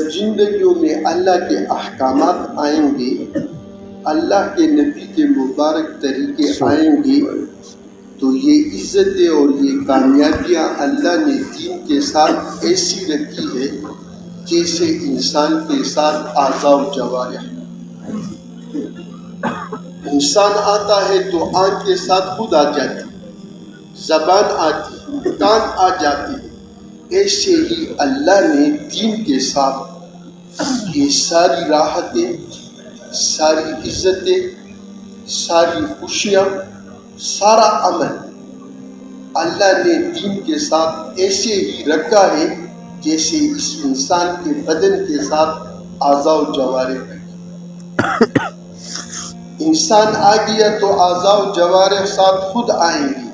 جب زندگیوں میں اللہ کے احکامات آئیں گے، اللہ کے نبی کے مبارک طریقے آئیں گے، تو یہ عزتیں اور یہ کامیابیاں اللہ نے دین کے ساتھ ایسی رکھی ہے جیسے انسان کے ساتھ اعضاء و جوارح۔ انسان آتا ہے تو آنکھ کے ساتھ خود آ جاتی، زبان آتی، کان آ جاتی ہے، ایسے ہی اللہ نے دین کے ساتھ یہ ساری راحتیں، ساری عزتیں، ساری خوشیاں، سارا امن اللہ نے دین کے ساتھ ایسے ہی رکھا ہے جیسے اس انسان کے بدن کے ساتھ اعضاء و جوارح رکھے۔ انسان آ گیا تو اعضاء و جوارح ساتھ خود آئیں گے۔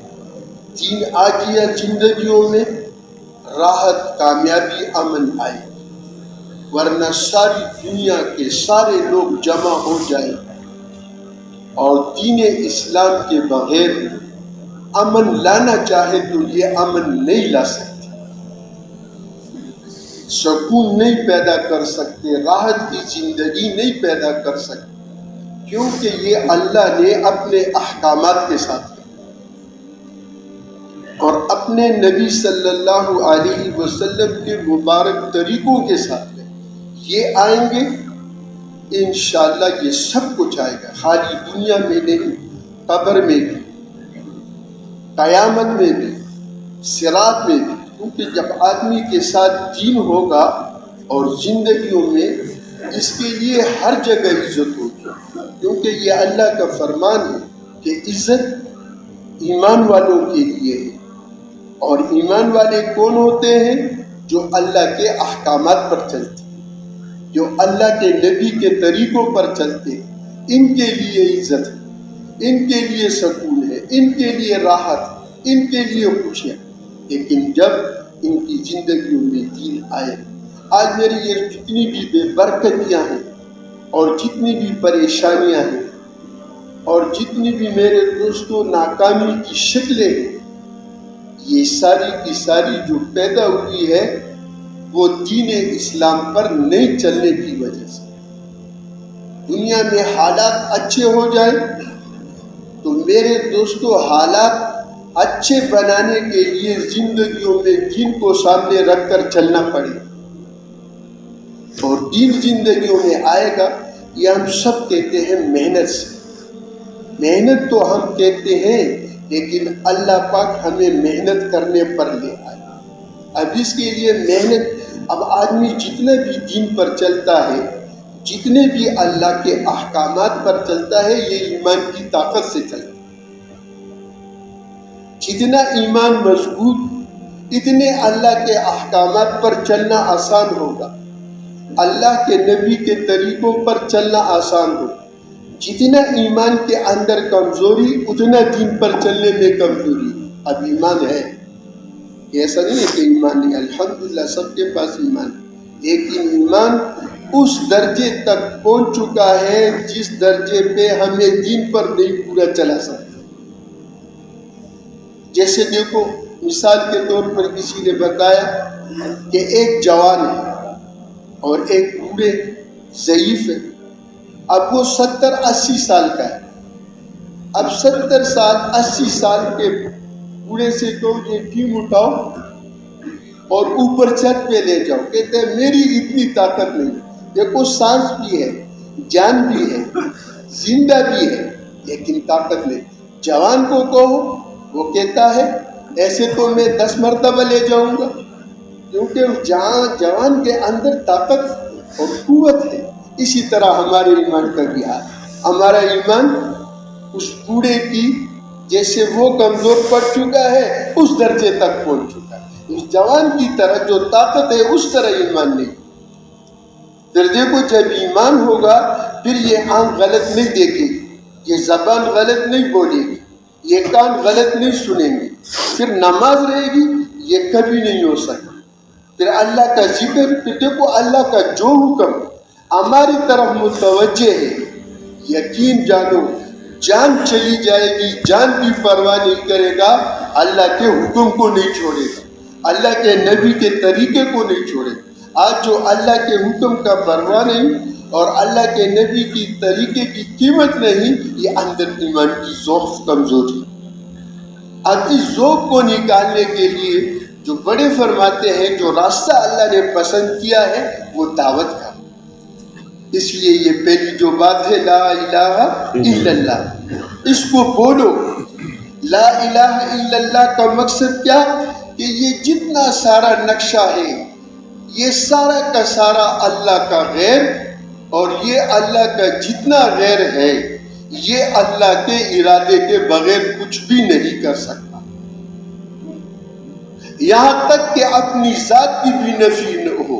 دین آ گیا زندگیوں میں، راحت، کامیابی، امن آئے گی، ورنہ ساری دنیا کے سارے لوگ جمع ہو جائیں اور دین اسلام کے بغیر امن لانا چاہے تو یہ امن نہیں لا سکتے، سکون نہیں پیدا کر سکتے، راحت کی زندگی نہیں پیدا کر سکتے، کیونکہ یہ اللہ نے اپنے احکامات کے ساتھ اور اپنے نبی صلی اللہ علیہ وسلم کے مبارک طریقوں کے ساتھ یہ آئیں گے۔ انشاءاللہ یہ سب کچھ آئے گا، خالی دنیا میں نہیں، قبر میں بھی، قیامت میں بھی، صراط میں بھی، کیونکہ جب آدمی کے ساتھ دین ہوگا اور زندگیوں میں اس کے لیے ہر جگہ عزت ہوگی، کیونکہ یہ اللہ کا فرمان ہے کہ عزت ایمان والوں کے لیے ہے، اور ایمان والے کون ہوتے ہیں؟ جو اللہ کے احکامات پر چلتے، جو اللہ کے نبی کے طریقوں پر چلتے، ان کے لیے عزت ہے، ان کے لیے سکون ہے، ان کے لیے راحت، ان کے لیے خوشیاں۔ لیکن جب ان کی زندگیوں میں دین آئے، آج میری یہ جتنی بھی بے برکتیاں ہیں اور جتنی بھی پریشانیاں ہیں اور جتنی بھی میرے دوستوں ناکامی کی شکلیں ہیں، یہ ساری کی ساری جو پیدا ہوئی ہے وہ دین اسلام پر نہیں چلنے کی وجہ سے۔ دنیا میں حالات اچھے ہو جائیں تو میرے دوستو حالات اچھے بنانے کے لیے زندگیوں میں دین کو سامنے رکھ کر چلنا پڑے، اور دین زندگیوں میں آئے گا۔ یہ ہم سب کہتے ہیں محنت سے، محنت تو ہم کہتے ہیں، لیکن اللہ پاک ہمیں محنت کرنے پر لے آئے۔ اب اس کے لیے محنت، اب آدمی جتنا بھی دین پر چلتا ہے، جتنے بھی اللہ کے احکامات پر چلتا ہے، یہ ایمان کی طاقت سے چلتا ہے۔ جتنا ایمان مضبوط، اتنے اللہ کے احکامات پر چلنا آسان ہوگا، اللہ کے نبی کے طریقوں پر چلنا آسان ہوگا۔ جتنا ایمان کے اندر کمزوری، اتنا دین پر چلنے میں کمزوری۔ اب ایمان ہے، ایسا نہیں ہے کہ ایمان نہیں، الحمدللہ سب کے پاس ایمان ہے، لیکن ایمان اس درجے تک پہنچ چکا ہے جس درجے پہ ہمیں دین پر نہیں پورا چلا سکتا۔ جیسے دیکھو، مثال کے طور پر کسی نے بتایا کہ ایک جوان ہے اور ایک بوڑھے ضعیف ہے، اب وہ 70-80 سال کا ہے۔ اب 70 سال 80 سال کے بوڑھے سے تو یہ ٹیم اٹھاؤ اور اوپر چھت پہ لے جاؤ، کہتے ہیں میری اتنی طاقت نہیں۔ دیکھو سانس بھی ہے، جان بھی ہے، زندہ بھی ہے، لیکن طاقت نہیں۔ جوان کو کہو، وہ کہتا ہے ایسے تو میں 10 مرتبہ لے جاؤں گا، کیونکہ جوان کے اندر طاقت اور قوت ہے۔ اسی طرح ہمارے ایمان کا بھی حال، ہمارا ایمان اس بوڑھے کی جیسے وہ کمزور پڑ چکا ہے اس درجے تک پہنچ چکا ہے۔ اس جوان کی طرح جو طاقت ہے اس طرح ایمان نہیں۔ پھر دیکھو جب ایمان ہوگا، پھر یہ آنکھ غلط نہیں دیکھے گی، یہ زبان غلط نہیں بولے گی، یہ کان غلط نہیں سنیں گے، پھر نماز رہے گی، یہ کبھی نہیں ہو سکتا۔ پھر اللہ کا ذکر، پھر دیکھو اللہ کا جو حکم ہماری طرف متوجہ ہے، یقین جانو جان چلی جائے گی، جان بھی پرواہ نہیں کرے گا، اللہ کے حکم کو نہیں چھوڑے گا، اللہ کے نبی کے طریقے کو نہیں چھوڑے گا۔ آج جو اللہ کے حکم کا پرواہ نہیں اور اللہ کے نبی کی طریقے کی قیمت نہیں، یہ اندر ایمان کی ذوق کمزوری۔ اب اس ذوق کو نکالنے کے لیے جو بڑے فرماتے ہیں جو راستہ اللہ نے پسند کیا ہے وہ دعوت کا۔ اس لیے یہ پہلی جو بات ہے لا الہ الا اللہ، اس کو بولو۔ لا الہ الا اللہ کا مقصد کیا کہ یہ جتنا سارا نقشہ ہے یہ سارا کا سارا اللہ کا غیر، اور یہ اللہ کا جتنا غیر ہے یہ اللہ کے ارادے کے بغیر کچھ بھی نہیں کر سکتا، یہاں تک کہ اپنی ذات کی بھی نفی نہ ہو۔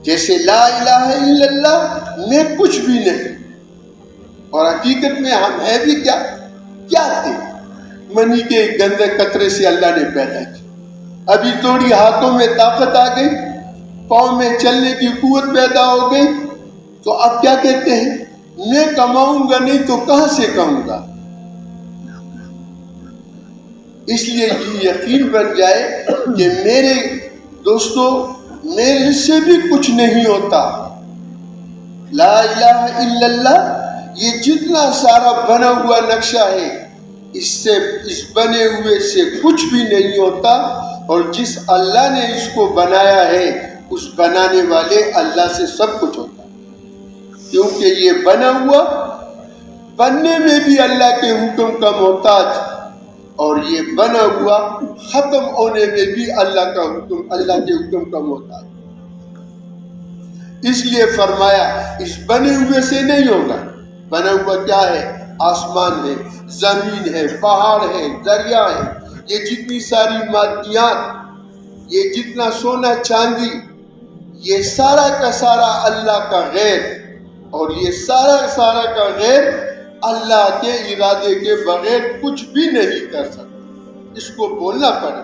جیسے لا الہ الا اللہ میں کچھ بھی نہیں، اور حقیقت میں ہم ہے بھی کیا تھے؟ منی کے گندے قطرے سے اللہ نے پیدا کیا، ابھی تھوڑی ہاتھوں میں طاقت آ گئی، پاؤں میں چلنے کی قوت پیدا ہو گئی، تو اب کیا کہتے ہیں؟ میں کماؤں گا نہیں تو کہاں سے کماؤں گا؟ اس لیے یہ یقین بن جائے کہ میرے دوستو میرے سے بھی کچھ نہیں ہوتا۔ لا الہ الا اللہ یہ جتنا سارا بنا ہوا نقشہ ہے اس بنے ہوئے سے کچھ بھی نہیں ہوتا، اور جس اللہ نے اس کو بنایا ہے اس بنانے والے اللہ سے سب کچھ ہوتا ہے، کیونکہ یہ بنا ہوا بننے میں بھی اللہ کے حکم کا محتاج، اور یہ بنا ہوا ختم ہونے میں بھی اللہ کے حکم کا محتاج۔ اس لیے فرمایا اس بنے ہوئے سے نہیں ہوگا۔ بنا ہوا کیا ہے؟ آسمان ہے، زمین ہے، پہاڑ ہے، دریا ہے، یہ جتنی ساری مادیات، یہ جتنا سونا چاندی، یہ سارا کا سارا اللہ کا غیر، اور یہ سارا کا غیر اللہ کے ارادے کے بغیر کچھ بھی نہیں کر سکتا۔ اس کو بولنا پڑے۔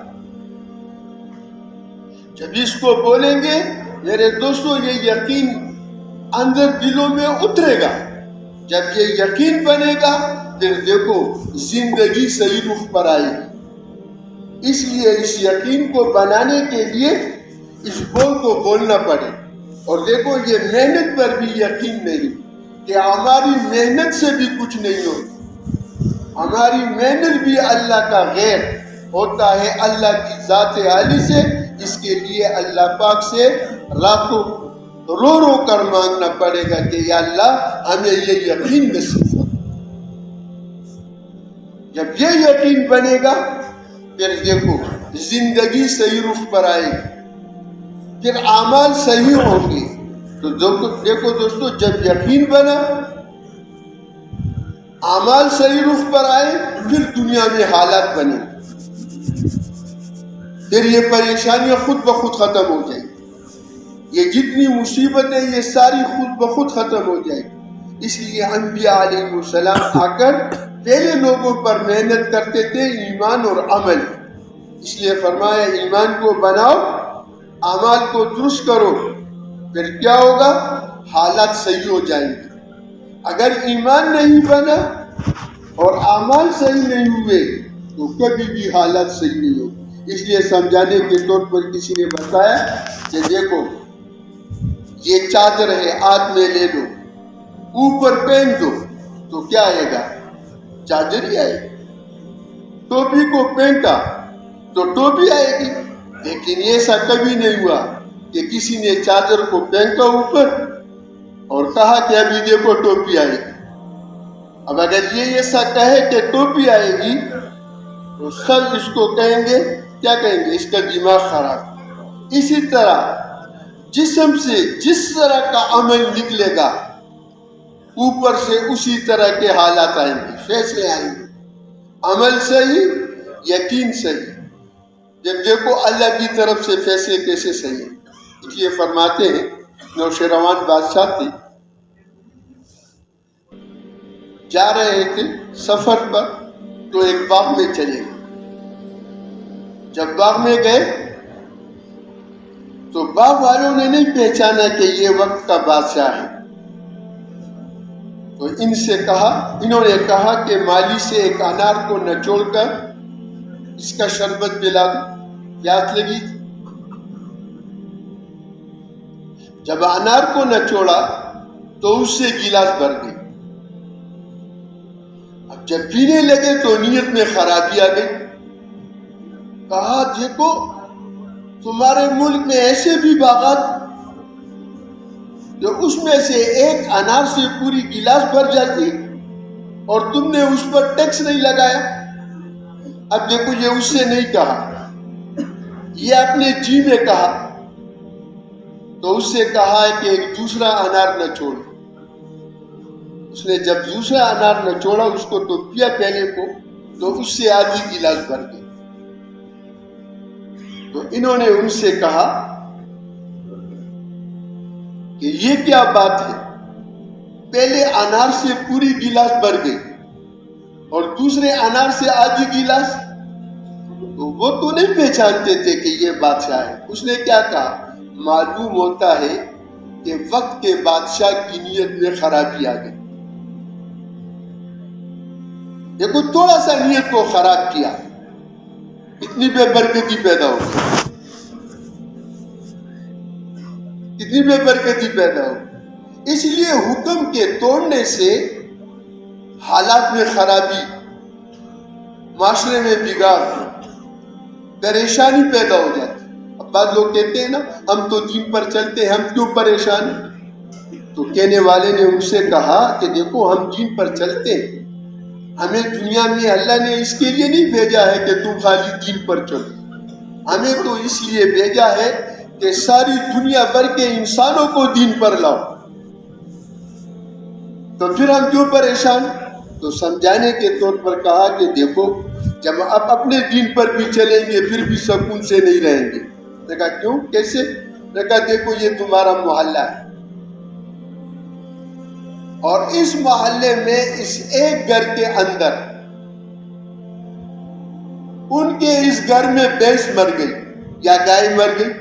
جب اس کو بولیں گے میرے دوستو یہ یقین اندر دلوں میں اترے گا۔ جب یہ یقین بنے گا پھر دیکھو زندگی صحیح رخ پر آئے گی۔ اس لیے اس یقین کو بنانے کے لیے اس بول کو بولنا پڑے۔ اور دیکھو یہ محنت پر بھی یقین نہیں کہ ہماری محنت سے بھی کچھ نہیں ہوتا، ہماری محنت بھی اللہ کا غیر ہوتا ہے، اللہ کی ذات عالی سے۔ اس کے لیے اللہ پاک سے راتوں رو کر مانگنا پڑے گا کہ یا اللہ ہمیں یہ یقین نصیب ہو۔ جب یہ یقین بنے گا پھر دیکھو زندگی صحیح رخ پر آئے گی، پھر اعمال صحیح ہوں گے۔ تو دیکھو دوستو جب یقین بنا، اعمال صحیح رخ پر آئے، پھر دنیا میں حالات بنے، پھر یہ پریشانیاں خود بخود ختم ہو جائیں گی، یہ جتنی مصیبتیں یہ ساری خود بخود ختم ہو جائیں گی۔ اس لیے انبیاء علیہ السلام آ کر پہلے لوگوں پر محنت کرتے تھے ایمان اور عمل۔ اس لیے فرمایا ایمان کو بناؤ، اعمال کو درست کرو، پھر کیا ہوگا؟ حالات صحیح ہو جائیں گے۔ اگر ایمان نہیں بنا اور اعمال صحیح نہیں ہوئے تو کبھی بھی حالات صحیح نہیں ہوگی۔ اس لیے سمجھانے کے طور پر کسی نے بتایا کہ دیکھو یہ چادر ہے، ہاتھ میں لے لو، اوپر پہن دو تو کیا آئے گا؟ چادر ہی آئے گی۔ ٹوپی کو پہنتا تو ٹوپی آئے گی، لیکن ایسا کبھی نہیں ہوا کہ کسی نے چادر کو پہنتا اوپر اور کہا کہ ابھی دیکھو ٹوپی آئے گی۔ اب اگر یہ ایسا کہے کہ ٹوپی آئے گی تو سب اس کو کہیں گے، کیا کہیں گے؟ اس کا دماغ خراب۔ اسی طرح جسم سے جس طرح کا عمل نکلے گا اوپر سے اسی طرح کے حالات آئیں گے، فیصلے آئیں گے۔ عمل صحیح، یقین صحیح۔ جب دیکھو اللہ کی طرف سے فیصلے کیسے صحیح ہیں۔ اس لیے فرماتے ہیں نوشیروان بادشاہ تھے، جا رہے تھے سفر پر تو ایک باغ میں چلے گئے۔ جب باغ میں گئے تو باغ والوں نے نہیں پہچانا کہ یہ وقت کا بادشاہ ہے، تو انہوں نے کہا کہ مالی سے ایک انار کو نچوڑ کر اس کا شربت پلا دو، پیاس لگی تھی۔ جب انار کو نہ چھوڑا تو اس سے گلاس بھر گئی. اب جب پینے لگے تو نیت میں خرابی آ گئی. کہا دیکھو تمہارے ملک میں ایسے بھی باغات جو اس میں سے ایک انار سے پوری گلاس بھر جاتی اور تم نے اس پر ٹیکس نہیں لگایا. اب دیکھو یہ اس سے نہیں کہا, یہ اپنے جی میں کہا. تو اس سے کہا ہے کہ ایک دوسرا انار نہ چھوڑ. اس نے جب دوسرا انار نہ چھوڑا اس کو تو پیا پہلے کو, تو اس سے آدھی گلاس بھر گئی. تو انہوں نے ان سے کہا کہ یہ کیا بات ہے, پہلے انار سے پوری گلاس بھر گئی اور دوسرے انار سے آدھی گلاس. تو وہ تو نہیں پہچانتے تھے کہ یہ بادشاہ ہے. اس نے کیا کہا, معلوم ہوتا ہے کہ وقت کے بادشاہ کی نیت میں خرابی آ گئی. دیکھو تھوڑا سا نیت کو خراب کیا, اتنی بے برکتی پیدا ہو گئی, اتنی بے برکتی پیدا ہو. اس لیے حکم کے توڑنے سے حالات میں خرابی, معاشرے میں بگاڑ, پریشانی پیدا ہو جاتی. اب بعض لوگ کہتے ہیں نا ہم تو دین پر چلتے ہیں, ہم کیوں پریشان ہیں؟ تو کہنے والے نے ان سے کہا کہ دیکھو ہم دین پر چلتے ہیں, ہمیں دنیا میں اللہ نے اس کے لیے نہیں بھیجا ہے کہ تم خالی دین پر چلو. ہمیں تو اس لیے بھیجا ہے کہ ساری دنیا بھر کے انسانوں کو دین پر لاؤ. تو پھر ہم کیوں پریشان؟ تو سمجھانے کے طور پر کہا کہ دیکھو جب آپ اپنے دین پر بھی چلیں گے پھر بھی سکون سے نہیں رہیں گے. نے کہا کیوں, کیسے؟ نے کہا دیکھو یہ تمہارا محلہ ہے اور اس محلے میں اس ایک گھر کے اندر ان کے اس گھر میں بھینس مر گئی یا گائے مر گئی.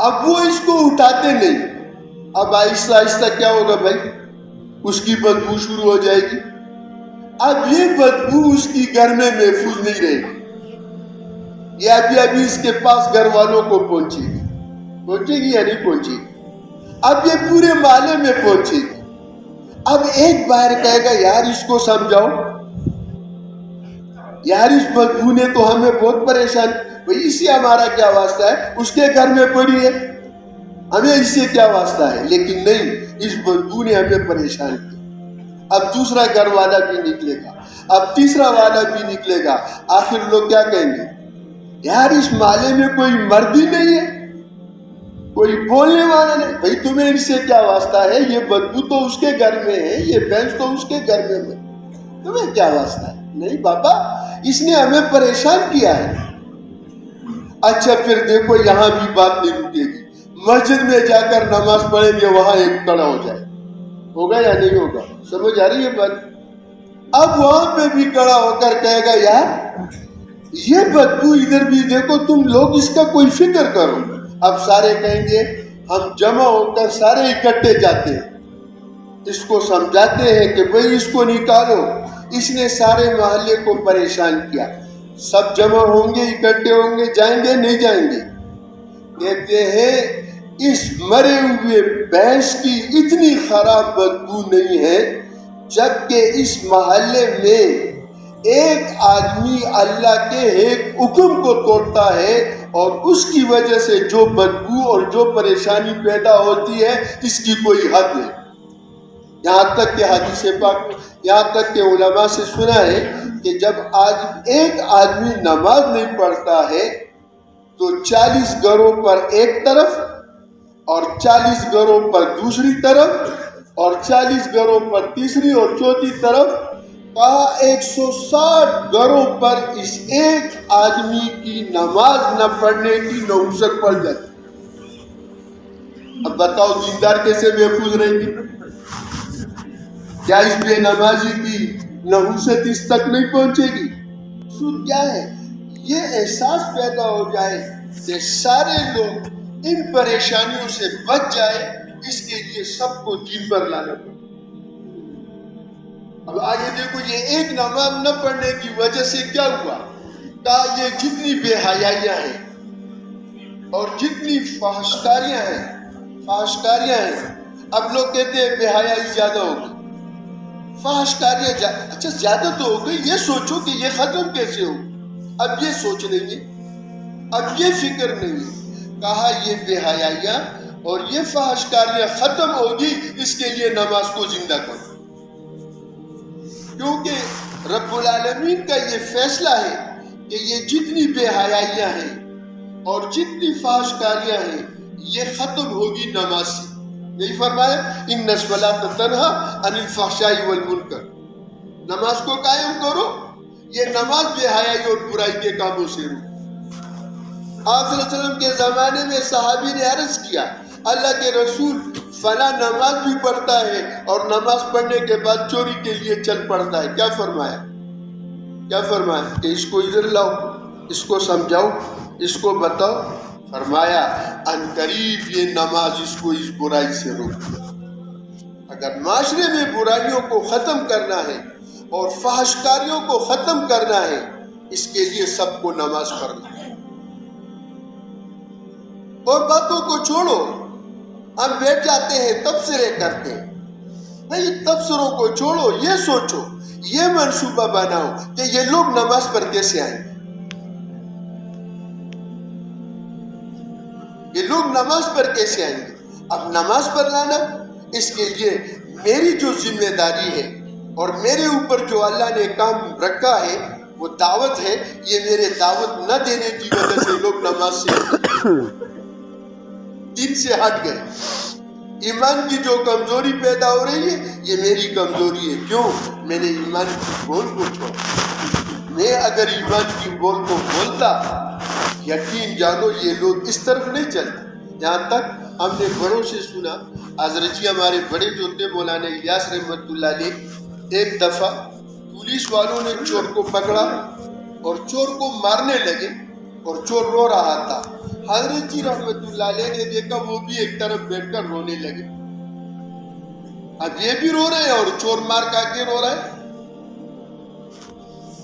اب وہ اس کو اٹھاتے نہیں. اب آہستہ آہستہ کیا ہوگا بھائی, اس کی بدبو شروع ہو جائے گی. اب یہ بدبو اس کی گھر میں محفوظ نہیں رہے گی, یہ ابھی اس کے پاس گھر والوں کو پہنچے گی یا نہیں پہنچے گی. اب یہ پورے محلے میں پہنچے گی. اب ایک باہر کہے گا یار اس کو سمجھاؤ, یار اس بدبو نے تو ہمیں بہت پریشان, بھئی اس سے ہمارا کیا واسطہ ہے, اس کے گھر میں پڑی ہے, ہمیں اس سے کیا واسطہ ہے. لیکن نہیں, اس بدبو نے ہمیں پریشان کیا. اب دوسرا گھر والا بھی نکلے گا, اب تیسرا والا بھی نکلے گا. آخر لوگ کیا کہیں گے, یار اس محلے میں کوئی مرد ہی نہیں ہے, کوئی بولنے والا نہیں. بھئی تمہیں اس سے کیا واسطہ ہے, یہ بدبو تو اس کے گھر میں ہے, یہ بھینس تو اس کے گھر میں ہے, تمہیں کیا واسطہ ہے. نہیں بابا, اس نے ہمیں پریشان کیا ہے. اچھا پھر دیکھو یہاں بھی بات نہیں رکے گی, مسجد میں جا کر نماز پڑھیں گے, وہاں ایک کھڑا ہو جائے, ہوگا یا نہیں ہوگا, سمجھ آ رہی ہے بات. اب وہاں پہ بھی کھڑا ہو کر کہے گا یار یہ بدبو ادھر بھی دیکھو, تم لوگ اس کا کوئی فکر کرو. اب سارے کہیں گے, ہم جمع ہو کر سارے اکٹھے جاتے ہیں, اس کو سمجھاتے ہیں کہ بھئی اس کو نکالو, اس نے سارے محلے کو پریشان کیا. سب جمع ہوں گے, اکٹھے ہوں گے, جائیں گے نہیں جائیں گے. کہتے ہیں اس مرے ہوئے بھینس کی اتنی خراب بدبو نہیں ہے, جبکہ اس محلے میں ایک آدمی اللہ کے ایک حکم کو توڑتا ہے اور اس کی وجہ سے جو بدبو اور جو پریشانی پیدا ہوتی ہے اس کی کوئی حد نہیں. یہاں تک کہ حدیث پاک, یہاں تک کہ علماء سے سنا ہے کہ جب ایک آدمی نماز نہیں پڑھتا ہے تو 40 گھروں پر ایک طرف اور 40 گھروں پر دوسری طرف اور 40 گھروں پر تیسری اور چوتھی طرف, کہا 160 گھروں پر اس ایک آدمی کی نماز نہ پڑھنے کی نحوست پڑ جاتی. اب بتاؤ دیندار کیسے محفوظ رہیں گے؟ کیا اس بے نمازی کی نحوست اس تک نہیں پہنچے گی؟ مقصود کیا ہے, یہ احساس پیدا ہو جائے کہ سارے لوگ ان پریشانیوں سے بچ جائے, اس کے لیے سب کو دین پر لانا پڑے. اب آگے دیکھو, یہ ایک نماز نہ پڑھنے کی وجہ سے کیا ہوا, کہا یہ جتنی بے حیائیاں ہیں اور جتنی فحشکاریاں ہیں اب لوگ کہتے ہیں بے حیائی زیادہ ہو گئی، فحشکاریاں اچھا زیادہ تو ہو گئی، یہ سوچو کہ یہ ختم کیسے ہو؟ اب یہ سوچ نہیں ہے، اب یہ فکر نہیں ہے، کہا یہ بے حیائیاں اور یہ فحشکاریاں ختم ہوگی، اس کے لیے نماز کو زندہ کرو، کیونکہ رب العالمین کا یہ فیصلہ ہے کہ یہ جتنی بے حیائیاں ہیں اور جتنی فحشکاریاں ہیں یہ ختم ہوگی نماز سے۔ نہیں فرمایا ان الصلاۃ تنہی عن الفحشاء والمنکر، نماز کو قائم کرو، یہ نماز بے حیائی اور برائی کے کاموں سے روکے۔ آپ صلی اللہ علیہ وسلم کے زمانے میں صحابی نے عرض کیا اللہ کے رسول فلاں نماز بھی پڑھتا ہے اور نماز پڑھنے کے بعد چوری کے لیے چل پڑتا ہے، کیا فرمایا کہ اس کو ادھر لاؤ، اس کو سمجھاؤ، اس کو بتاؤ؟ فرمایا ان قریب یہ نماز اس کو اس برائی سے روکے۔ اگر معاشرے میں برائیوں کو ختم کرنا ہے اور فحشکاریوں کو ختم کرنا ہے، اس کے لیے سب کو نماز پڑھنا ہے۔ اور باتوں کو چھوڑو، ہم بیٹھ جاتے ہیں تبصرے کرتے ہیں، بھئی تبصروں کو چھوڑو، یہ سوچو، یہ منصوبہ بناؤ کہ یہ لوگ نماز پر کیسے آئیں گے، یہ لوگ نماز پر کیسے آئیں گے۔ اب نماز پر لانا، اس کے لیے میری جو ذمہ داری ہے اور میرے اوپر جو اللہ نے کام رکھا ہے وہ دعوت ہے، یہ میرے دعوت نہ دینے کی وجہ سے لوگ نماز سے دین سے ہٹ گئے۔ ایمان کی جو کمزوری پیدا ہو رہی ہے یہ میری کمزوری ہے، کیوں؟ میں نے ایمان کی بول کو چھوڑا۔ میں اگر ایمان کی بول کو بولتا، یقین جانو یہ لوگ اس طرف نہیں چلتے۔ جہاں تک ہم نے بڑوں سے سنا، حضرت جی ہمارے بڑے جو تھے مولانا الیاس رحمۃ اللہ علیہ، ایک دفعہ پولیس والوں نے چور کو پکڑا اور چور کو مارنے لگے اور چور رو رہا تھا۔ حضرت جی رحمۃ اللہ علیہ نے دیکھا، وہ بھی ایک طرف بیٹھ کر رونے لگے۔ اب یہ بھی رو رہے ہیں اور چور مار کا کے رو رہا ہے۔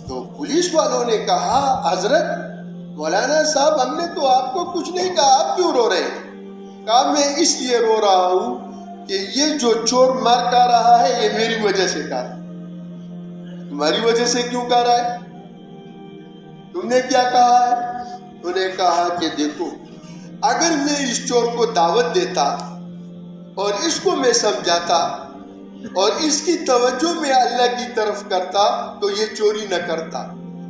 تو پولیس والوں نے کہا حضرت مولانا صاحب ہم نے تو آپ کو کچھ نہیں کہا، آپ کیوں رو رہے ہیں؟ کہا میں اس لیے رو رہا ہوں کہ یہ جو چور مار کا رہا ہے یہ میری وجہ سے کہا رہا ہے۔ تمہاری وجہ سے کیوں کہا رہا ہے؟ تم نے کیا کہا ہے؟ انہوں نے کہا کہ دیکھو اگر میں اس چور کو دعوت دیتا اور اس کو میں سمجھاتا اور اس کی توجہ میں اللہ کی طرف کرتا تو یہ چوری نہ کرتا،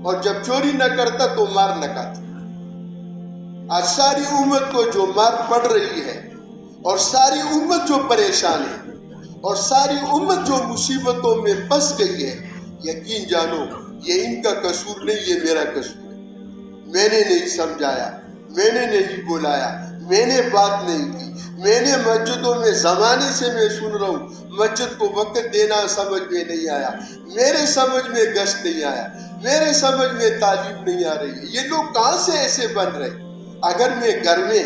اور جب چوری نہ کرتا تو مار نہ کھاتا۔ آج ساری امت کو جو مار پڑ رہی ہے اور ساری امت جو پریشان ہے اور ساری امت جو مصیبتوں میں پھنس گئی ہے، یقین جانو یہ ان کا قصور نہیں، یہ میرا قصور ہے۔ میں نے نہیں سمجھایا، میں نے نہیں بلایا، میں نے بات نہیں کی۔ میں نے مسجدوں میں زمانے سے میں سن رہا ہوں مسجد کو وقت دینا سمجھ میں نہیں آیا، میرے سمجھ میں گشت نہیں آیا، میرے سمجھ میں تعلیم نہیں آ رہی ہے۔ یہ لوگ کہاں سے ایسے بن رہے؟ اگر میں گھر میں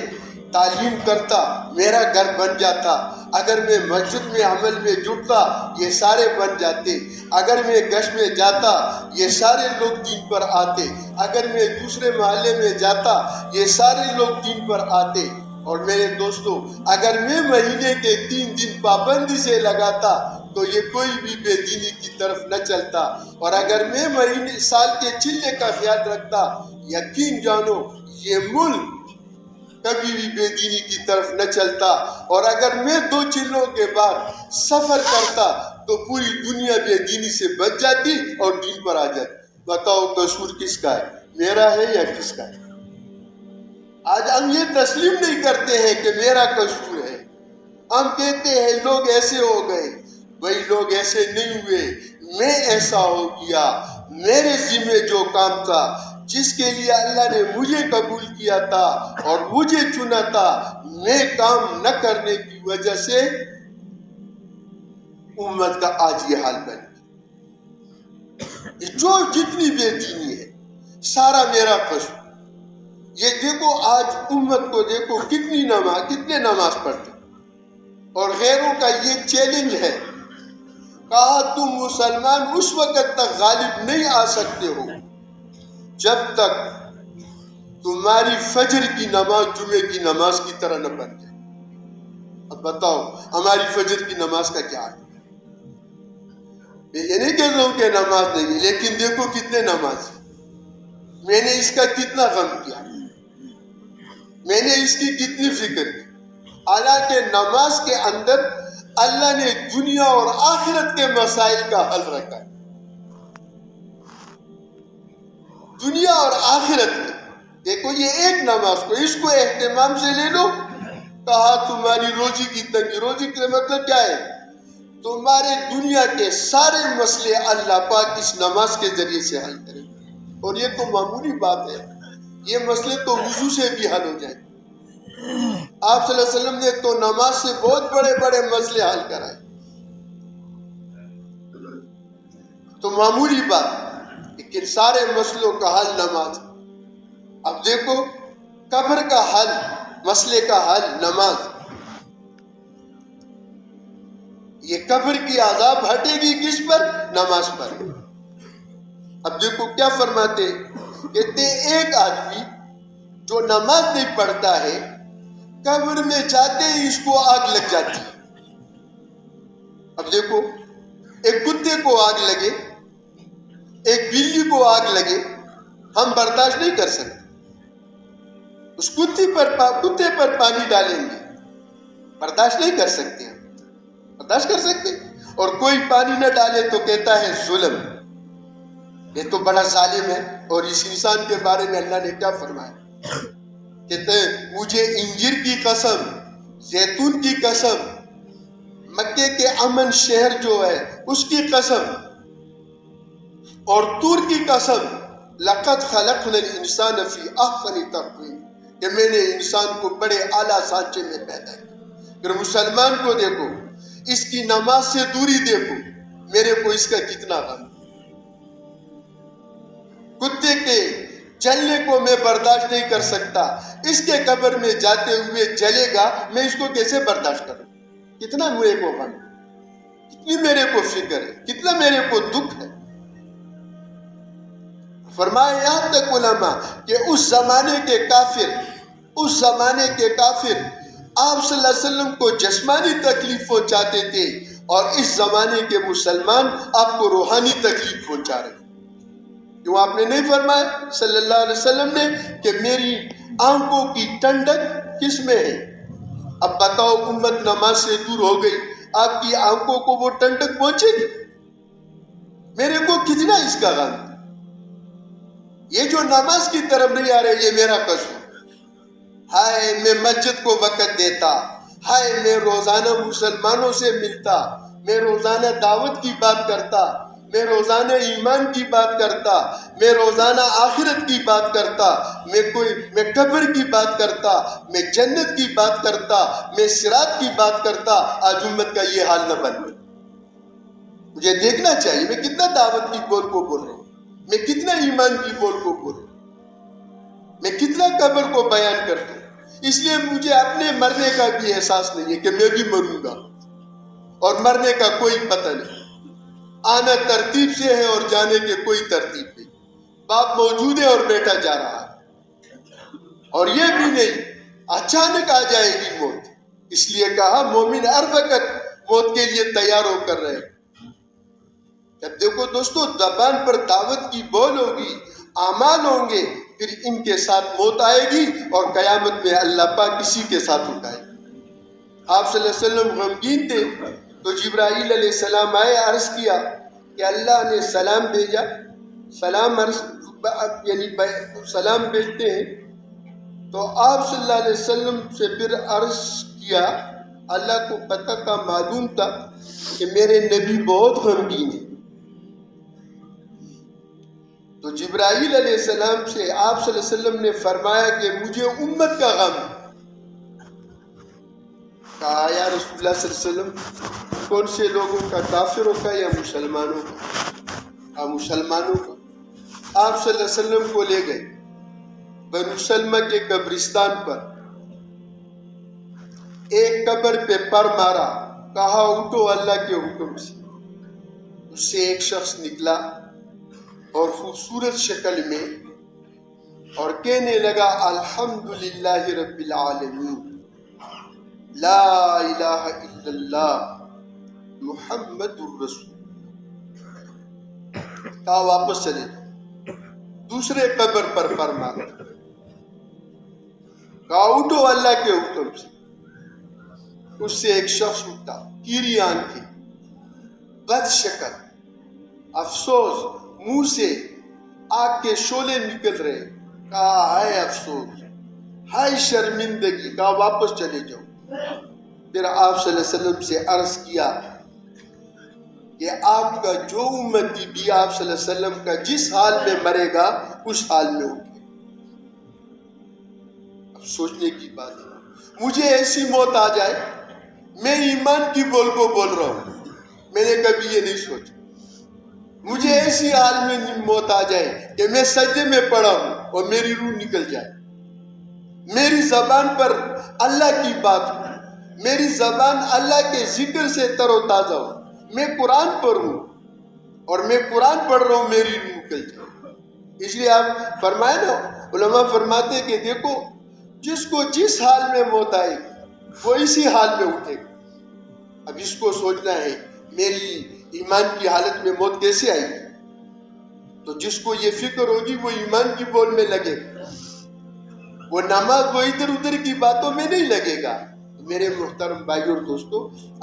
تعلیم کرتا میرا گھر بن جاتا، اگر میں مسجد میں عمل میں جڑتا یہ سارے بن جاتے، اگر میں گشت میں جاتا یہ سارے لوگ دین پر آتے، اگر میں دوسرے محلے میں جاتا یہ سارے لوگ دین پر آتے۔ اور میرے دوستو اگر میں مہینے کے 3 دن پابندی سے لگاتا تو یہ کوئی بھی بے دینی کی طرف نہ چلتا، اور اگر میں مہینے سال کے چلے کا خیال رکھتا یقین جانو یہ ملک کبھی بھی بے دینی کی طرف نہ چلتا، اور اگر میں 2 چلوں کے بعد سفر کرتا تو پوری دنیا بے دینی سے بچ جاتی اور دین پر آ جاتی۔ بتاؤ قصور کس کا ہے، میرا ہے یا کس کا ہے؟ آج ہم یہ تسلیم نہیں کرتے ہیں کہ میرا قصور ہے، ہم کہتے ہیں لوگ ایسے ہو گئے۔ بھائی لوگ ایسے نہیں ہوئے، میں ایسا ہو گیا۔ میرے ذمہ جو کام تھا، جس کے لیے اللہ نے مجھے قبول کیا تھا اور مجھے چنا تھا، میں کام نہ کرنے کی وجہ سے امت کا آج یہ حال بن گیا۔ جو جتنی بے دینی ہے سارا میرا قصور۔ یہ دیکھو آج امت کو دیکھو کتنے نماز پڑھتے، اور غیروں کا یہ چیلنج ہے، کہا تم مسلمان اس وقت تک غالب نہیں آ سکتے ہو جب تک تمہاری فجر کی نماز جمعے کی نماز کی طرح نہ بن جائے۔ اب بتاؤ ہماری فجر کی نماز کا کیا ہے؟ یہ نہیں کہہ رہا ہوں کہ نماز نہیں ہے، لیکن دیکھو کتنے نماز، میں نے اس کا کتنا غم کیا، میں نے اس کی کتنی فکر کی، حالانکہ نماز کے اندر اللہ نے دنیا اور آخرت کے مسائل کا حل رکھا ہے۔ دنیا اور آخرت میں دیکھو، یہ ایک نماز کو اس کو اہتمام سے لے لو، کہا تمہاری روزی کی تنگی، روزی کا مطلب کیا ہے؟ تمہارے دنیا کے سارے مسئلے اللہ پاک اس نماز کے ذریعے سے حل کرے، اور یہ تو معمولی بات ہے، یہ مسئلے تو وضو سے بھی حل ہو جائیں۔ آپ صلی اللہ علیہ وسلم نے تو نماز سے بہت بڑے بڑے مسئلے حل کرائے، تو معمولی بات، لیکن سارے مسئلوں کا حل نماز۔ اب دیکھو قبر کا حل، مسئلے کا حل نماز، یہ قبر کی عذاب ہٹے گی کس پر؟ نماز پر۔ اب دیکھو کیا فرماتے، کہتے ایک آدمی جو نماز نہیں پڑھتا ہے، قبر میں جاتے ہی اس کو آگ لگ جاتی ہے۔ اب دیکھو ایک کتے کو آگ لگے، ایک بلی کو آگ لگے، ہم برداشت نہیں کر سکتے، اس کتے پر پانی ڈالیں گے، برداشت نہیں کر سکتے، ہم برداشت کر سکتے، اور کوئی پانی نہ ڈالے تو کہتا ہے ظلم، یہ تو بڑا ظالم ہے۔ اور اس انسان کے بارے میں اللہ نے کیا فرمایا، کہتے ہیں مجھے انجیر کی قسم، زیتون کی قسم، مکے کے امن شہر جو ہے اس کی قسم، اور طور کی قسم، لقد خلقنا الانسان فی احسن تقویم، کہ میں نے انسان کو بڑے اعلیٰ سانچے میں پیدا کیا۔ پھر مسلمان کو دیکھو، اس کی نماز سے دوری دیکھو، میرے کو اس کا کتنا غم۔ کتے کے جلنے کو میں برداشت نہیں کر سکتا، اس کے قبر میں جاتے ہوئے جلے گا، میں اس کو کیسے برداشت کروں؟ کتنا میرے کو غم، کتنی میرے کو فکر ہے، کتنا میرے کو دکھ ہے۔ فرمایا یہاں تک علماء کہ اس زمانے کے کافر آپ صلی اللہ علیہ وسلم کو جسمانی تکلیف پہنچاتے تھے، اور اس زمانے کے مسلمان آپ کو روحانی تکلیف پہنچا رہے ہیں۔ کیوں آپ نے نہیں فرمایا صلی اللہ علیہ وسلم نے کہ میری آنکھوں کی ٹھنڈک کس میں ہے؟ اب بتاؤ امت نماز سے دور ہو گئی، آپ کی آنکھوں کو وہ ٹھنڈک پہنچے گی؟ میرے کو کتنا اس کا غم، یہ جو نماز کی طرف نہیں آ رہے، یہ میرا قصور۔ ہائے میں مسجد کو وقت دیتا، ہائے میں روزانہ مسلمانوں سے ملتا، میں روزانہ دعوت کی بات کرتا، میں روزانہ ایمان کی بات کرتا، میں روزانہ آخرت کی بات کرتا، میں قبر کی بات کرتا، میں جنت کی بات کرتا، میں صراط کی بات کرتا، آج امت کا یہ حال نہ بن۔ مجھے دیکھنا چاہیے میں کتنا دعوت کی بول کو بول رہا ہوں، میں کتنا ایمان کی بول کو بول رہا ہوں، میں کتنا قبر کو بیان کرتا ہوں۔ اس لیے مجھے اپنے مرنے کا بھی احساس نہیں ہے کہ میں بھی مروں گا، اور مرنے کا کوئی پتہ نہیں، آنا ترتیب سے ہے اور جانے کے کوئی ترتیب نہیں، باپ موجود ہے اور بیٹا جا رہا ہے، اور یہ بھی نہیں اچانک آ جائے گی موت۔ اس لیے کہا مومن ہر وقت موت کے لیے تیار ہو کر رہے۔ جب دیکھو دوستو زبان پر دعوت کی بول ہوگی، اعمال ہوں گے، پھر ان کے ساتھ موت آئے گی، اور قیامت میں اللہ پاک کسی کے ساتھ اٹھائے گا۔ آپ صلی اللہ علیہ وسلم غمگین تھے، تو جبرائیل علیہ السلام آئے، عرض کیا کہ اللہ نے سلام بھیجا، سلام بھیجتے ہیں، تو آپ صلی اللہ علیہ وسلم سے پھر عرض کیا، اللہ کو پتہ کا معلوم تھا کہ میرے نبی بہت غمگین ہیں، تو جبرائیل علیہ السلام سے آپ صلی اللہ علیہ وسلم نے فرمایا کہ مجھے امت کا غم ہے۔ کہا یا رسول اللہ صلی اللہ علیہ وسلم کون سے لوگوں کا، کافروں کا یا مسلمانوں کا؟ مسلمانوں کا۔ آپ صلی اللہ علیہ وسلم کو لے گئے بنو سلمہ کے قبرستان پر، ایک قبر پہ پر مارا، کہا اٹھو اللہ کے حکم سے۔ اس سے ایک شخص نکلا اور خوبصورت شکل میں اور کہنے لگا الحمدللہ رب العالمین، لا الہ الا اللہ محمد الرسول۔ کہا واپس چلے جاؤ، دوسرے قبر پر فرمانا، کہا اٹھو اللہ کے حکم سے۔ اس سے ایک شخص اٹھا، کیری آنکھیں، بد شکل، افسوس، منہ سے آگ کے شعلے نکل رہے۔ کہا ہائے افسوس، ہائے شرمندگی، کہا واپس چلے جاؤ۔ پھر آپ صلی اللہ علیہ وسلم سے عرض کیا کہ آپ کا جو امتی بھی آپ صلی اللہ علیہ وسلم کا جس حال میں مرے گا اس حال میں اٹھے۔ اب سوچنے کی بات ہے، مجھے ایسی موت آ جائے، میں ایمان کی بول کو بول رہا ہوں، میں نے کبھی یہ نہیں سوچا، مجھے ایسی حال میں موت آ جائے کہ میں سجدے میں پڑا ہوں اور میری روح نکل جائے، میری زبان پر اللہ کی بات ہو، میری زبان اللہ کے ذکر سے تر و تازہ ہو، میں قرآن پڑھوں اور میں قرآن پڑھ رہا ہوں، میری روح نکل جائے۔ اس لیے آپ فرمائے نا، علماء فرماتے کہ دیکھو جس کو جس حال میں موت آئے وہ اسی حال میں اٹھے گا۔ اب اس کو سوچنا ہے میری ایمان کی حالت میں موت کیسے آئے گی، تو جس کو یہ فکر ہوگی وہ ایمان کی بول میں لگے گا، وہ نماز وہ ادھر ادھر کی باتوں میں نہیں لگے گا۔ میرے محترم بھائیو اور دوستو،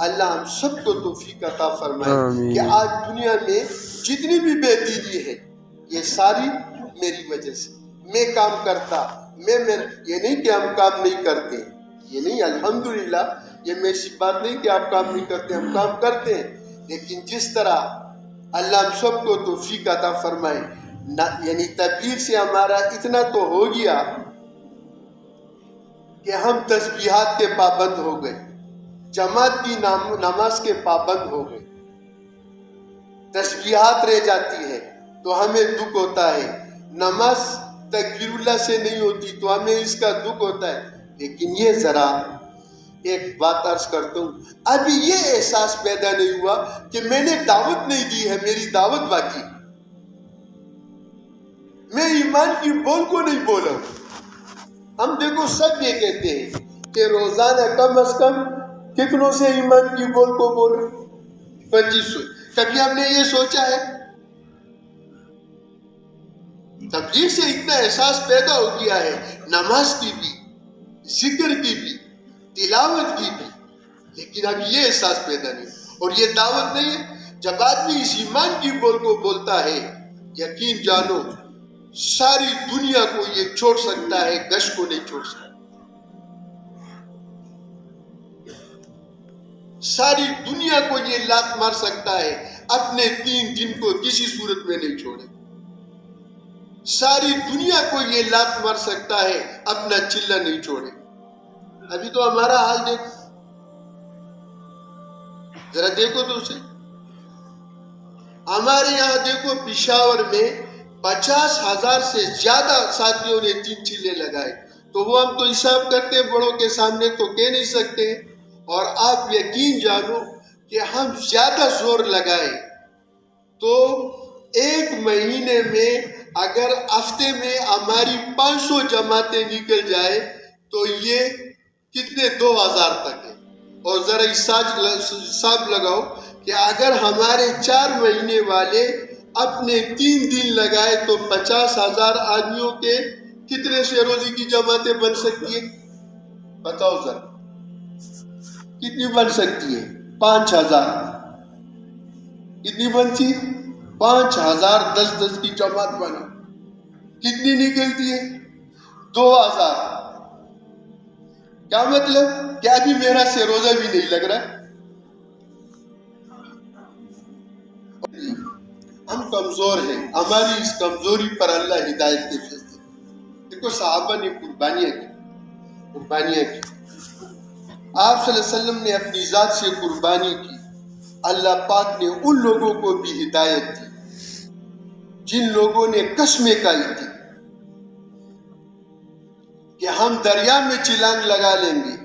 اللہ ہم سب کو توفیق عطا فرمائے کہ آج دنیا میں جتنی بھی بے دینی ہے یہ ساری میری وجہ سے، میں کام کرتا، میں یہ نہیں کہ ہم کام نہیں کرتے، یہ نہیں، الحمدللہ یہ میں ایسی بات نہیں کہ آپ کام نہیں کرتے، ہم کام کرتے ہیں، لیکن جس طرح اللہ ہم سب کو توفیق عطا فرمائے، یعنی تبلیغ سے ہمارا اتنا تو ہو گیا کہ ہم تسبیحات کے پابند ہو گئے، جماعت کی نماز کے پابند ہو گئے، تسبیحات رہ جاتی ہے تو ہمیں دکھ ہوتا ہے، نماز تکبیر اللہ سے نہیں ہوتی تو ہمیں اس کا دکھ ہوتا ہے۔ لیکن یہ ذرا ایک بات عرض کرتا ہوں، ابھی یہ احساس پیدا نہیں ہوا کہ میں نے دعوت نہیں دی ہے، میری دعوت باقی، میں ایمان کی بول کو نہیں بولا ہوں۔ ہم دیکھو سب یہ کہتے ہیں کہ روزانہ کم از کم کتنوں سے ایمان کی بول کو بولو، 2500۔ کبھی ہم نے یہ سوچا ہے؟ تبلیغ سے اتنا احساس پیدا ہو گیا ہے، نماز کی بھی، ذکر کی بھی، تلاوت کی بھی، لیکن اب یہ احساس پیدا نہیں، اور یہ دعوت نہیں ہے۔ جب آدمی اس ایمان کی بول کو بولتا ہے، یقین جانو ساری دنیا کو یہ چھوڑ سکتا ہے، گش کو نہیں چھوڑ سکتا، ساری دنیا کو یہ لات مار سکتا ہے، اپنے 3 دن کو کسی صورت میں نہیں چھوڑے، ساری دنیا کو یہ لات مار سکتا ہے، اپنا چلہ نہیں چھوڑے۔ ابھی تو ہمارا حال دیکھو، ذرا دیکھو تو اسے، ہمارے یہاں دیکھو پشاور میں 50,000 سے زیادہ ساتھیوں نے 3 چلے لگائے، تو وہ ہم تو حساب کرتے بڑوں کے سامنے تو کہہ نہیں سکتے، اور آپ یقین جانو کہ ہم زیادہ زور لگائے تو 1 مہینے میں اگر ہفتے میں ہماری 500 جماعتیں نکل جائے تو یہ کتنے 2000 تک ہے، اور ذرا حساب لگاؤ کہ اگر ہمارے 4 مہینے والے اپنے 3 دن لگائے تو 50,000 آدمیوں کے کتنے سے روزی کی جماعتیں بن سکتی ہیں؟ بتاؤ ذرا کتنی بن سکتی ہے؟ 5,000 کتنی بنتی؟ 5,000 10 کی جماعت بنا، کتنی نکلتی ہے؟ 2,000۔ کیا مطلب کہ ابھی میرا سے روزہ بھی نہیں لگ رہا، ہم کمزور ہیں، ہماری اس کمزوری پر اللہ ہدایت کے فیصلے۔ دیکھو صحابہ نے قربانیاں کی، آپ صلی اللہ علیہ وسلم نے اپنی ذات سے قربانی کی، اللہ پاک نے ان لوگوں کو بھی ہدایت دی جن لوگوں نے قسمیں کھائی تھی کہ ہم دریا میں چھلانگ لگا لیں گے،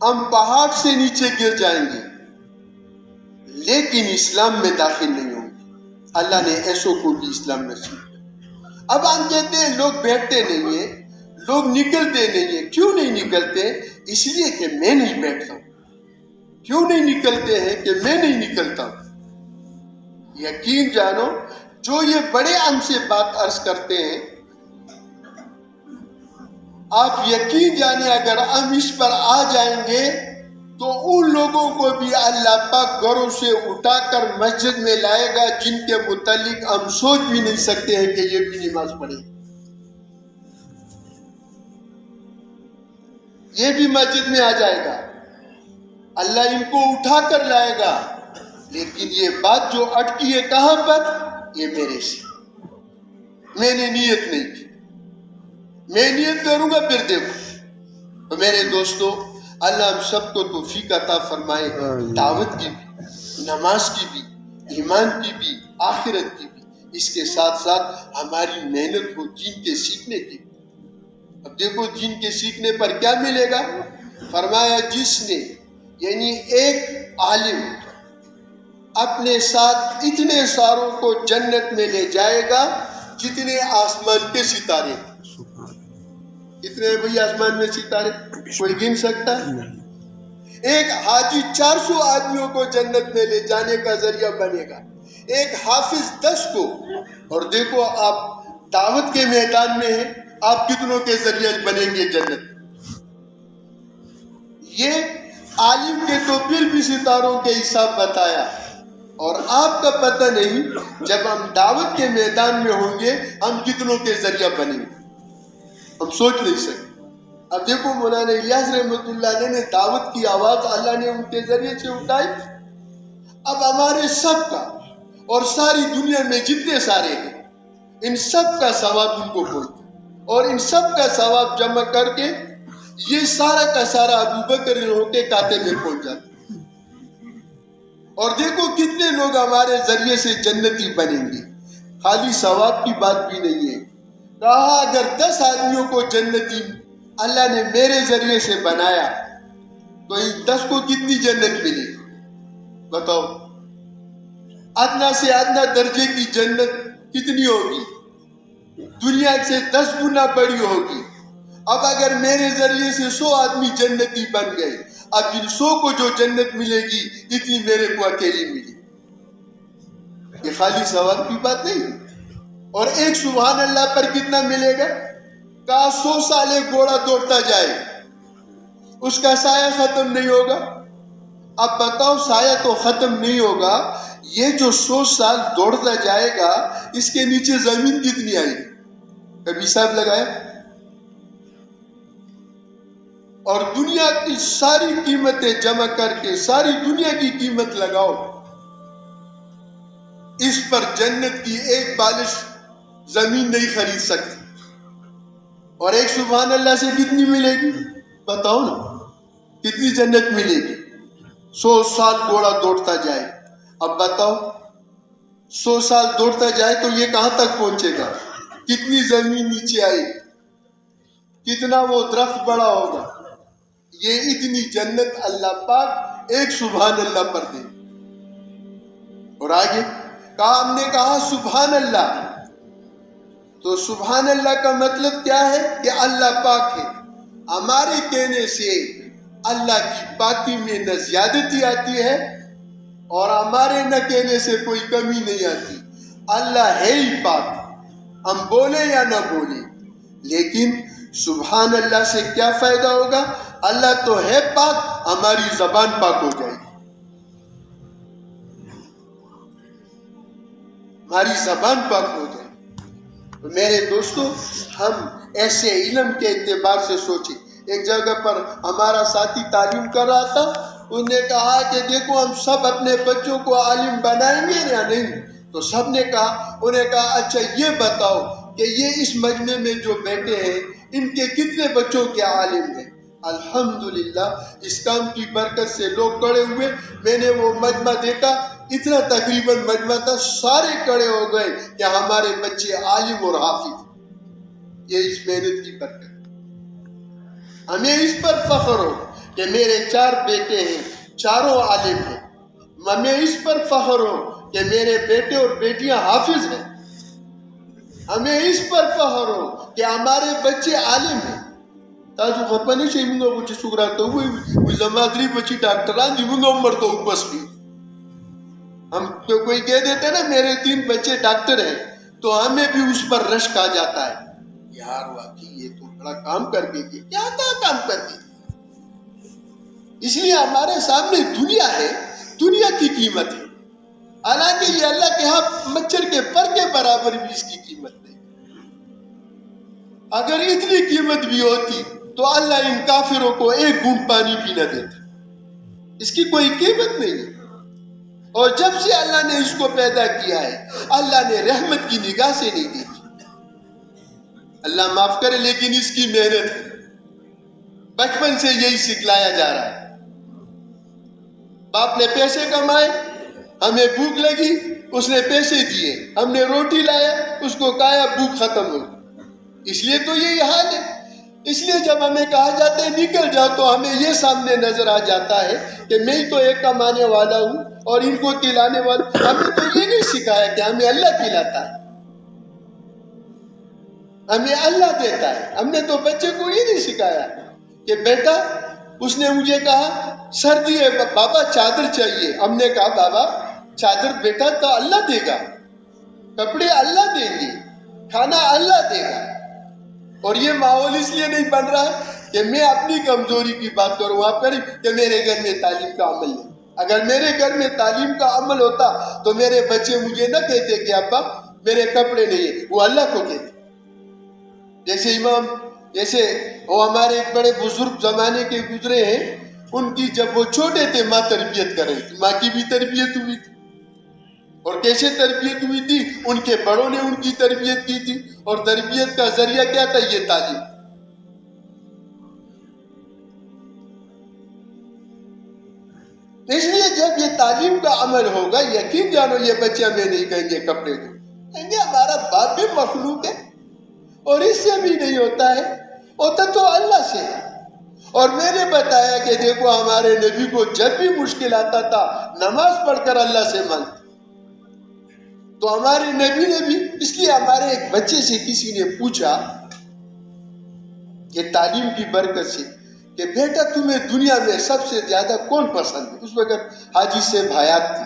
ہم پہاڑ سے نیچے گر جائیں گے، لیکن اسلام میں داخل نہیں ہوں گے۔ اللہ نے ایسوں کو بھی اسلام نصیب کیا۔ اب ہم کہتے ہیں لوگ بیٹھتے نہیں ہیں، لوگ نکلتے نہیں ہیں. کیوں نہیں نکلتے؟ اس لیے کہ میں نہیں بیٹھتا ہوں. کیوں نہیں نکلتے ہیں؟ کہ میں نہیں نکلتا ہوں. یقین جانو جو یہ بڑے ہم سے بات عرض کرتے ہیں، آپ یقین جانے اگر ہم اس پر آ جائیں گے تو ان لوگوں کو بھی اللہ پاک گھروں سے اٹھا کر مسجد میں لائے گا جن کے متعلق ہم سوچ بھی نہیں سکتے ہیں کہ یہ بھی نماز پڑھے. یہ بھی مسجد میں آ جائے گا، اللہ ان کو اٹھا کر لائے گا. لیکن یہ بات جو اٹکی ہے کہاں پر؟ یہ میرے سے. میں نے نیت نہیں کی، میں نیت کروں گا پھر دیکھو. تو میرے دوستو، اللہ ہم سب کو توفیق عطا فرمائے، دعوت کی بھی، نماز کی بھی، ایمان کی بھی، آخرت کی بھی. اس کے ساتھ ساتھ ہماری محنت ہو دین کے سیکھنے کی. اب دیکھو دین کے سیکھنے پر کیا ملے گا؟ فرمایا جس نے، یعنی ایک عالم اپنے ساتھ اتنے ساروں کو جنت میں لے جائے گا جتنے آسمان کے ستارے. کتنے بھئی آسمان میں ستارے؟ کوئی گن سکتا ہے؟ ایک حاجی 400 آدمیوں کو جنت میں لے جانے کا ذریعہ بنے گا، ایک حافظ 10 کو. اور دیکھو آپ دعوت کے میدان میں ہیں، آپ کتنوں کے ذریعہ بنیں گے جنت؟ یہ عالم کے تو پھر بھی ستاروں کے حساب بتایا، اور آپ کا پتہ نہیں جب ہم دعوت کے میدان میں ہوں گے ہم کتنوں کے ذریعہ بنیں گے، ہم سوچ نہیں سکتے. اب دیکھو مولانا الیاس رحمۃ اللہ علیہ نے دعوت کی آواز اللہ نے ان کے ذریعے سے اٹھائی. اب ہمارے سب کا اور ساری دنیا میں جتنے سارے ہیں ان سب کا ثواب ان کو پہنچتا، اور ان سب کا ثواب جمع کر کے یہ سارا کا سارا ابو بکر کے کاتے میں پہنچ جاتا. اور دیکھو کتنے لوگ ہمارے ذریعے سے جنتی بنیں گے. خالی ثواب کی بات بھی نہیں ہے، کہا اگر 10 آدمیوں کو جنتی اللہ نے میرے ذریعے سے بنایا تو ان 10 کو کتنی جنت ملے گی؟ بتاؤ. ادنا سے ادنا درجے کی جنت کتنی ہوگی؟ دنیا سے 10 گنا بڑی ہوگی. اب اگر میرے ذریعے سے 100 آدمی جنتی بن گئے، اب ان 100 کو جو جنت ملے گی اتنی میرے کو اکیلی ملی. یہ خالی ثواب کی بات نہیں. اور ایک سبحان اللہ پر کتنا ملے گا؟ کہا 100 سال ایک گھوڑا دوڑتا جائے اس کا سایہ ختم نہیں ہوگا. اب بتاؤ سایہ تو ختم نہیں ہوگا، یہ جو 100 سال دوڑتا جائے گا اس کے نیچے زمین کتنی آئی؟ کبھی حساب لگایا؟ اور دنیا کی ساری قیمتیں جمع کر کے ساری دنیا کی قیمت لگاؤ، اس پر جنت کی ایک بالش زمین نہیں خرید سکتی. اور ایک سبحان اللہ سے کتنی ملے گی؟ بتاؤ نا کتنی جنت ملے گی؟ 100 سال گھوڑا دوڑتا جائے. اب بتاؤ 100 سال دوڑتا جائے تو یہ کہاں تک پہنچے گا؟ کتنی زمین نیچے آئے گی؟ کتنا وہ درخت بڑا ہوگا؟ یہ اتنی جنت اللہ پاک ایک سبحان اللہ پر دے. اور آگے کہا، ہم نے کہا سبحان اللہ، تو سبحان اللہ کا مطلب کیا ہے؟ کہ اللہ پاک ہے. ہمارے کہنے سے اللہ کی پاکی میں نہ زیادتی آتی ہے اور ہمارے نہ کہنے سے کوئی کمی نہیں آتی. اللہ ہے ہی پاک، ہم بولے یا نہ بولے. لیکن سبحان اللہ سے کیا فائدہ ہوگا؟ اللہ تو ہے پاک، ہماری زبان پاک ہو جائے گی، ہماری زبان پاک ہو جائے گی. تو میرے دوستو، ہم ایسے علم کے اعتبار سے سوچیں. ایک جگہ پر ہمارا ساتھی تعلیم کر رہا تھا، انہوں نے کہا کہ دیکھو ہم سب اپنے بچوں کو عالم بنائیں گے یا نہیں؟ تو سب نے کہا، انہوں نے کہا اچھا یہ بتاؤ کہ یہ اس مجمع میں جو بیٹھے ہیں ان کے کتنے بچوں کے عالم ہیں؟ الحمدللہ اس کام کی برکت سے لوگ کڑے ہوئے. میں نے وہ مجمع دیکھا، اتنا تقریباً مجمع تھا، سارے کڑے ہو گئے کہ ہمارے بچے عالم اور حافظ. یہ اس محنت کی برکت. ہمیں اس پر فخر ہو کہ میرے 4 بیٹے ہیں، چاروں عالم ہیں. ہمیں اس پر فخر ہو کہ میرے بیٹے اور بیٹیاں حافظ ہیں. ہمیں اس پر فخر ہو کہ ہمارے بچے عالم ہیں. تاسو خپنی شي موږ بچی سوګرا ته وي زمادری بچی ډاکټران دی موږ عمر ته اوپس کی. ہم تو کوئی کہہ دیتے نا میرے 3 بچے ڈاکٹر ہیں تو ہمیں بھی اس پر رشک آ جاتا ہے. یار واقعی یہ تو بڑا کام کر کے کیا کام کر کے. اس لیے ہمارے سامنے دنیا ہے, دنیا کی قیمت ہے, حالانکہ یہ اللہ کے ہاں مچھر کے پر کے برابر بھی اس کی قیمت نہیں. اگر اتنی قیمت بھی ہوتی تو اللہ ان کافروں کو ایک گھونٹ پانی بھی نہ دیتا. اس کی کوئی قیمت نہیں ہے. اور جب سے اللہ نے اس کو پیدا کیا ہے اللہ نے رحمت کی نگاہ سے نہیں دیکھی. اللہ معاف کرے لیکن اس کی محنت ہے. بچپن سے یہی سکھلایا جا رہا ہے. باپ نے پیسے کمائے, ہمیں بھوک لگی, اس نے پیسے دیے, ہم نے روٹی لایا, اس کو کھایا, بھوک ختم ہو. اس لیے تو یہی حال ہے. اس لیے جب ہمیں کہا جاتا ہے نکل جاؤ تو ہمیں یہ سامنے نظر آ جاتا ہے کہ میں ہی تو ایک کمانے والا ہوں اور ان کو کھلانے والا. ہمیں تو یہ نہیں سکھایا کہ ہمیں اللہ کھلاتا ہے, ہمیں اللہ دیتا ہے. ہم نے تو بچے کو یہ نہیں سکھایا کہ بیٹا, اس نے مجھے کہا سردی ہے بابا چادر چاہیے. ہم نے کہا بابا چادر بیٹا تو اللہ دے گا, کپڑے اللہ دیں گے, کھانا اللہ دے گا. اور یہ ماحول اس لیے نہیں بن رہا ہے کہ میں اپنی کمزوری کی بات کروں آپ کریں کہ میرے گھر میں تعلیم کا عمل نہیں. اگر میرے گھر میں تعلیم کا عمل ہوتا تو میرے بچے مجھے نہ کہتے کہ ابا میرے کپڑے نہیں ہیں, وہ اللہ کو کہتے. جیسے وہ ہمارے ایک بڑے بزرگ زمانے کے گزرے ہیں, ان کی جب وہ چھوٹے تھے ماں تربیت کر رہی تھی, ماں کی بھی تربیت ہوئی تھی. اور کیسے تربیت ہوئی تھی؟ ان کے بڑوں نے ان کی تربیت کی تھی, اور تربیت کا ذریعہ کیا تھا؟ یہ تعلیم. اس لیے جب یہ تعلیم کا عمل ہوگا یقین جانو یہ بچے ہمیں نہیں کہیں گے کپڑے دو, کہیں گے ہمارا باپ بھی مخلوق ہے اور اس سے بھی نہیں ہوتا ہے, ہوتا تو اللہ سے ہے. اور میں نے بتایا کہ دیکھو ہمارے نبی کو جب بھی مشکل آتا تھا نماز پڑھ کر اللہ سے مانگتے. تو ہمارے نبی نے بھی, اس لیے ہمارے ایک بچے سے کسی نے پوچھا کہ تعلیم کی برکت سے کہ بیٹا تمہیں دنیا میں سب سے زیادہ کون پسند ہے؟ اس وقت حاجی صاحب حیات تھی.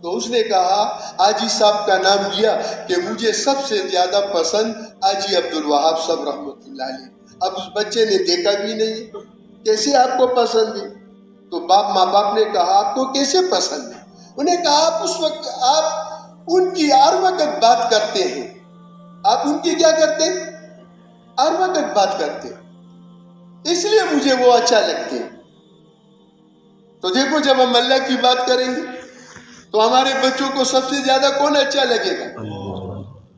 تو اس نے کہا, حاجی صاحب کا نام لیا کہ مجھے سب سے زیادہ پسند حاجی عبدالوہاب صاحب رحمۃ اللہ علیہ. اب اس بچے نے دیکھا بھی نہیں کیسے آپ کو پسند ہے. تو ماں باپ نے کہا آپ کو کیسے پسند ہے؟ انہیں کہا آپ اس وقت آپ ان کی ہر وقت بات کرتے ہیں. آپ ان کی کیا کرتے ہیں؟ ہر وقت بات کرتے ہیں, اس لیے مجھے وہ اچھا لگتے ہیں. تو دیکھو جب ہم اللہ کی بات کریں گے تو ہمارے بچوں کو سب سے زیادہ کون اچھا لگے گا؟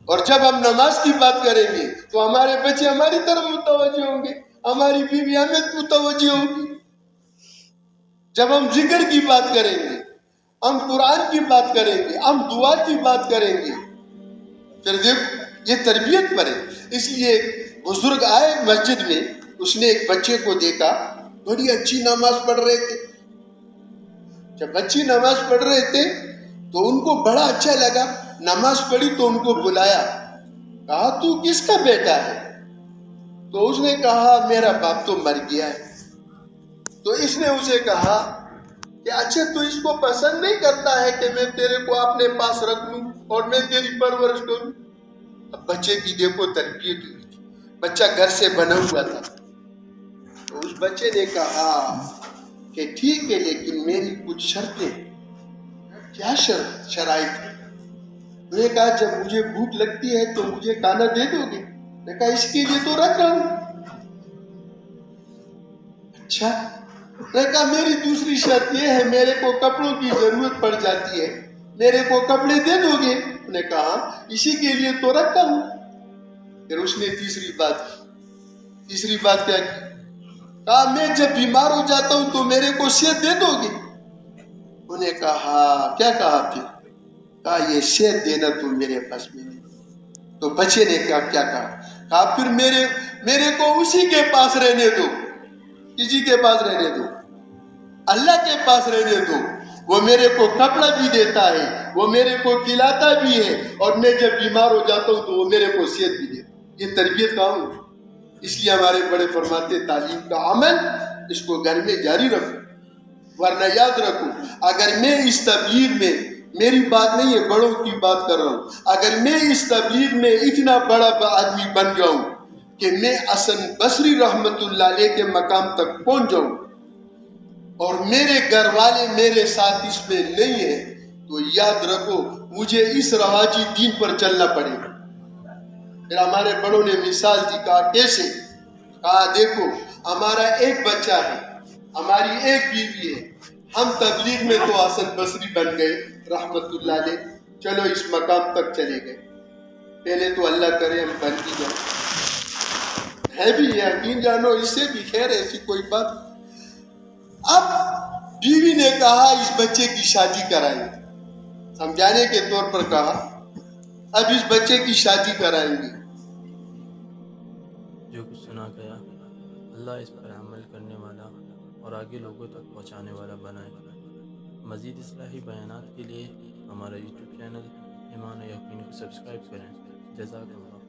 اور جب ہم نماز کی بات کریں گے تو ہمارے بچے ہماری طرف متوجہ ہوں گے, ہماری بیوی ہمیں متوجہ ہوگی. جب ہم ذکر کی بات کریں گے, ہم قرآن کی بات کریں گے, ہم دعا کی بات کریں گے, پھر دیکھو یہ تربیت پر ہے. اس لیے بزرگ آئے مسجد میں, اس نے ایک بچے کو دیکھا بڑی اچھی نماز پڑھ رہے تھے. جب اچھی نماز پڑھ رہے تھے تو ان کو بڑا اچھا لگا. نماز پڑھی تو ان کو بلایا, کہا تو کس کا بیٹا ہے؟ تو اس نے کہا میرا باپ تو مر گیا ہے. تو اس نے اسے کہا کہ اچھا تو اس کو پسند نہیں کرتا ہے کہ میں تیرے کو اپنے پاس رکھ لوں اور میں تیری پرورش کروں؟ اب بچے کی دیکھو تربیت ہوئی تھی, بچہ گھر سے بنا ہوا تھا. تو اس بچے نے کہا کہ ٹھیک ہے لیکن میری کچھ شرطیں. کیا شرائط ہے؟ میں نے کہا جب مجھے بھوک لگتی ہے تو مجھے کھانا دے دو گے؟ میں نے کہا اس کے لیے تو رکھ رہا ہوں. اچھا. میں نے کہا میری دوسری شرط یہ ہے میرے کو کپڑوں کی ضرورت پڑ جاتی ہے, میرے کو کپڑے دے دو گے؟ میں نے کہا اسی کے لیے تو رکھتا ہوں. پھر اس نے تیسری بات کیا کی؟ کہا میں جب بیمار ہو جاتا ہوں تو میرے کو صحت دے دو گے؟ انہوں نے کہا کیا کہا پھر؟ کہا یہ صحت دینا تو میرے پاس میں نہیں. تو بچے نے کیا کہا پھر میرے کو اسی کے پاس رہنے دو, کسی کے پاس رہنے دو, اللہ کے پاس رہنے دو. وہ میرے کو کپڑا بھی دیتا ہے، وہ میرے کو کھلاتا بھی ہے، اور میں جب بیمار ہو جاتا ہوں تو وہ میرے کو صحت بھی دیتا ہے۔ یہ تربیت کہاں ہوئی؟ اس لیے ہمارے بڑے فرماتے تعلیم کا عمل اس کو گھر میں جاری رکھو، ورنہ یاد رکھو اگر میں اس تبلیغ میں، میری بات نہیں ہے بڑوں کی بات کر رہا ہوں، اگر میں اس تبلیغ میں اتنا بڑا آدمی بن جاؤں کہ میں حسن بصری رحمت اللہ علیہ کے مقام تک پہنچ جاؤں اور میرے گھر والے میرے ساتھ اس میں نہیں ہیں، تو یاد رکھو مجھے اس رواجی دین پر چلنا پڑے گا۔ پھر ہمارے بڑوں نے مثال دی، کہا کیسے؟ کہا دیکھو ہمارا ایک بچہ ہے، ہماری ایک بیوی ہے، ہم تبلیغ میں تو حسن بصری بن گئے رحمت اللہ علیہ، چلو اس مقام تک چلے گئے، پہلے تو اللہ کرے ہم بن بھی جائیں، ہے بھی یقین جانو اس سے بھی خیر، ایسی کوئی بات۔ اب بیوی نے کہا اس بچے کی شادی کرائیں، سمجھانے کے طور پر کہا اب اس بچے کی شادی کرائیں گے۔ جو کچھ سنا گیا اللہ اس پر عمل کرنے والا اور آگے لوگوں تک پہنچانے والا بنائے۔ مزید اصلاحی بیانات کے لیے ہمارا یوٹیوب چینل ایمان و یقین کو سبسکرائب کریں۔ جزاک اللہ۔